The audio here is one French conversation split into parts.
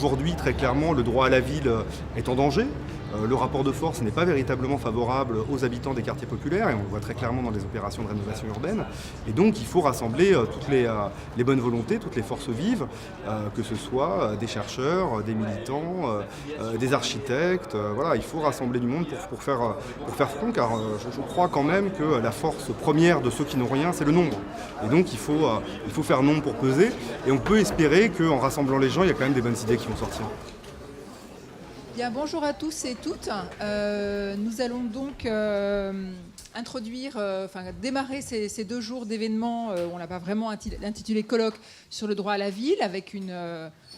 Aujourd'hui, très clairement, le droit à la ville est en danger. Le rapport de force n'est pas véritablement favorable aux habitants des quartiers populaires, et on le voit très clairement dans les opérations de rénovation urbaine. Et donc il faut rassembler toutes les bonnes volontés, toutes les forces vives, que ce soit des chercheurs, des militants, des architectes. Voilà, il faut rassembler du monde pour faire front, car je crois quand même que la force première de ceux qui n'ont rien, c'est le nombre. Et donc il faut faire nombre pour peser, et on peut espérer qu'en rassemblant les gens, il y a quand même des bonnes idées qui vont sortir. Bien, bonjour à tous et toutes. Nous allons donc démarrer ces 2 jours d'événements. On l'a pas vraiment intitulé colloque sur le droit à la ville, avec une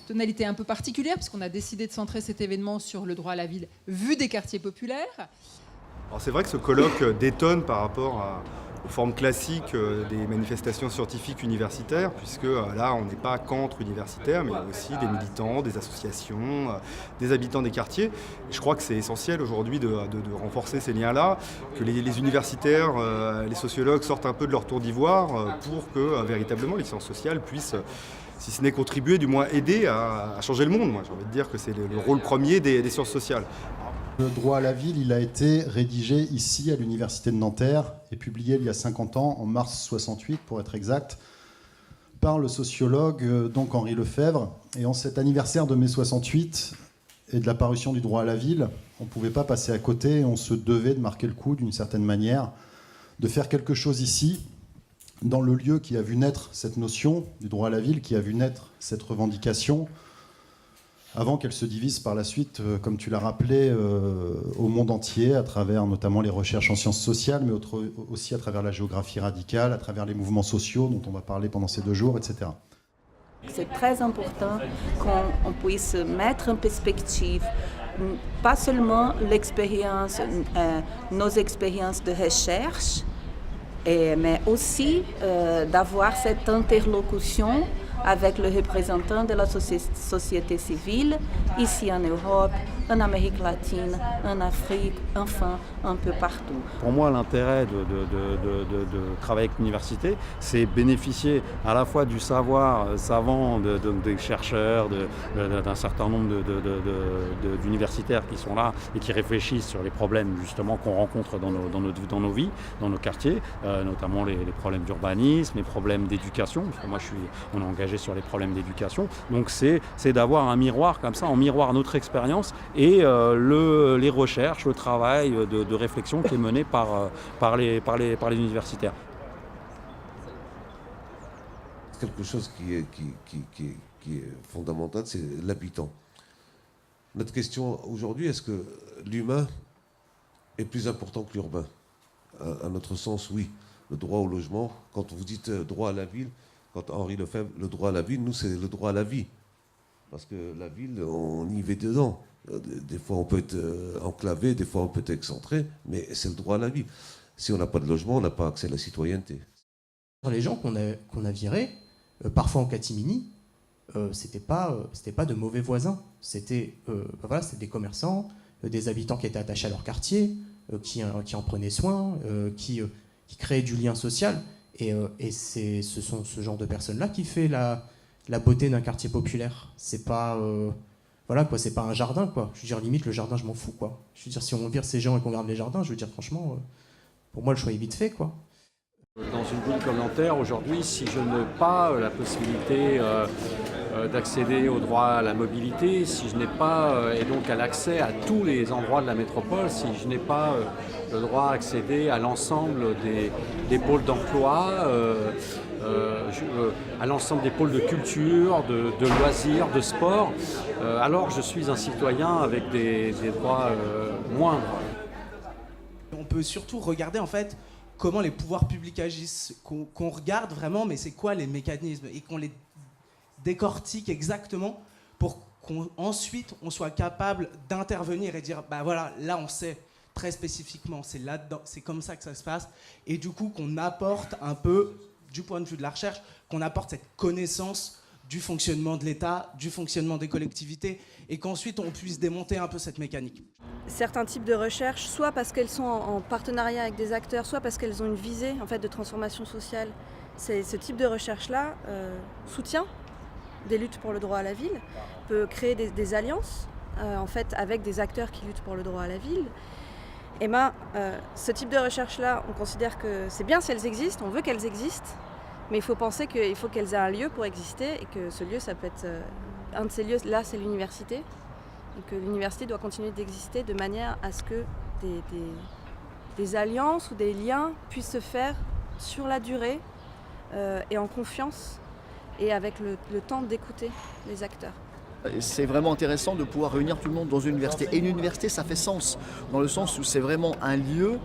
tonalité un peu particulière, puisqu'on a décidé de centrer cet événement sur le droit à la ville vu des quartiers populaires. Alors c'est vrai que ce colloque détonne par rapport aux formes classiques des manifestations scientifiques universitaires, puisque là, on n'est pas qu'entre universitaires, mais aussi des militants, des associations, des habitants des quartiers. Et je crois que c'est essentiel aujourd'hui de renforcer ces liens-là, que les universitaires, les sociologues sortent un peu de leur tour d'ivoire pour que véritablement les sciences sociales puissent, si ce n'est contribuer, du moins aider à changer le monde. Moi, j'ai envie de dire que c'est le rôle premier des sciences sociales. Le droit à la ville, il a été rédigé ici à l'université de Nanterre et publié il y a 50 ans, en mars 68 pour être exact, par le sociologue donc Henri Lefebvre. Et en cet anniversaire de mai 68 et de la parution du droit à la ville, on ne pouvait pas passer à côté, on se devait de marquer le coup d'une certaine manière, de faire quelque chose ici, dans le lieu qui a vu naître cette notion du droit à la ville, qui a vu naître cette revendication, avant qu'elle se divise par la suite, comme tu l'as rappelé, au monde entier, à travers notamment les recherches en sciences sociales, mais aussi à travers la géographie radicale, à travers les mouvements sociaux dont on va parler pendant ces 2 jours, etc. C'est très important qu'on puisse mettre en perspective pas seulement l'expérience, nos expériences de recherche, mais aussi d'avoir cette interlocution avec le représentant de la société civile, ici en Europe, en Amérique latine, en Afrique, enfin un peu partout. Pour moi, l'intérêt de travailler avec l'université, c'est bénéficier à la fois du savoir savant des chercheurs, d'un certain nombre d'universitaires qui sont là et qui réfléchissent sur les problèmes justement qu'on rencontre dans nos vies, dans nos quartiers, notamment les problèmes d'urbanisme, les problèmes d'éducation, parce que moi on est engagé sur les problèmes d'éducation. Donc c'est d'avoir un miroir comme ça, en miroir notre expérience et les recherches, le travail de réflexion qui est mené par les universitaires. Quelque chose qui est fondamental, c'est l'habitant. Notre question aujourd'hui, est-ce que l'humain est plus important que l'urbain ? À notre sens, oui. Le droit au logement, quand vous dites droit à la ville, quand Henri Lefebvre, le droit à la ville, nous, c'est le droit à la vie. Parce que la ville, on y va dedans. Des fois, on peut être enclavé, des fois, on peut être excentré, mais c'est le droit à la vie. Si on n'a pas de logement, on n'a pas accès à la citoyenneté. Les gens qu'on a virés, parfois en catimini, c'était pas de mauvais voisins. C'était des commerçants, des habitants qui étaient attachés à leur quartier, qui en prenaient soin, qui créaient du lien social. Et ce sont ce genre de personnes-là qui fait la beauté d'un quartier populaire. C'est pas c'est pas un jardin, quoi. Je veux dire, limite, le jardin, je m'en fous, quoi. Je veux dire, si on vire ces gens et qu'on garde les jardins, je veux dire, franchement, pour moi, le choix est vite fait, quoi. Dans une ville comme Nanterre, aujourd'hui, si je n'ai pas la possibilité d'accéder au droit à la mobilité, si je n'ai pas, et donc à l'accès à tous les endroits de la métropole, si je n'ai pas le droit à accéder à l'ensemble des pôles d'emploi, à l'ensemble des pôles de culture, de loisirs, de sport, alors je suis un citoyen avec des droits moindres. On peut surtout regarder en fait comment les pouvoirs publics agissent, qu'on regarde vraiment, mais c'est quoi les mécanismes, et qu'on les décortique exactement pour qu'ensuite on soit capable d'intervenir et dire bah voilà, là on sait très spécifiquement, c'est là-dedans, c'est comme ça que ça se passe, et du coup qu'on apporte un peu, du point de vue de la recherche, qu'on apporte cette connaissance du fonctionnement de l'État, du fonctionnement des collectivités, et qu'ensuite on puisse démonter un peu cette mécanique. Certains types de recherches, soit parce qu'elles sont en partenariat avec des acteurs, soit parce qu'elles ont une visée en fait, de transformation sociale, ce type de recherche-là soutient des luttes pour le droit à la ville, peut créer des alliances en fait, avec des acteurs qui luttent pour le droit à la ville. Et ce type de recherche-là, on considère que c'est bien si elles existent, on veut qu'elles existent, mais il faut penser qu'il faut qu'elles aient un lieu pour exister et que ce lieu, ça peut être... un de ces lieux-là, c'est l'université, et que l'université doit continuer d'exister de manière à ce que des alliances ou des liens puissent se faire sur la durée et en confiance et avec le temps d'écouter les acteurs. C'est vraiment intéressant de pouvoir réunir tout le monde dans une université. Et une université, ça fait sens, dans le sens où c'est vraiment un lieu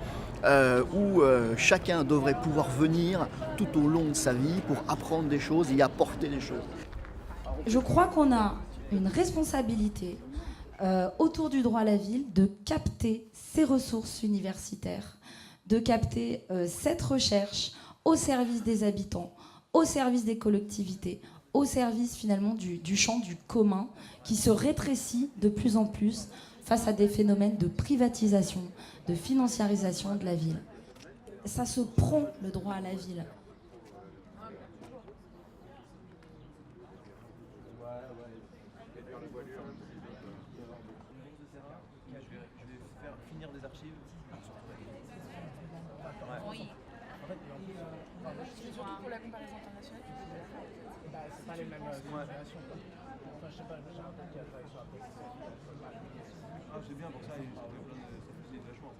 où chacun devrait pouvoir venir tout au long de sa vie pour apprendre des choses et y apporter des choses. Je crois qu'on a une responsabilité autour du droit à la ville de capter ces ressources universitaires, de capter cette recherche au service des habitants, au service des collectivités, au service finalement du champ du commun qui se rétrécit de plus en plus face à des phénomènes de privatisation, de financiarisation de la ville. Ça se prend le droit à la ville. Surtout pour la comparaison internationale. C'est pas les mêmes générations. Enfin, je sais pas, j'ai un pote qui a travaillé sur la police. Ah, c'est bien pour ça, ça facilite vachement.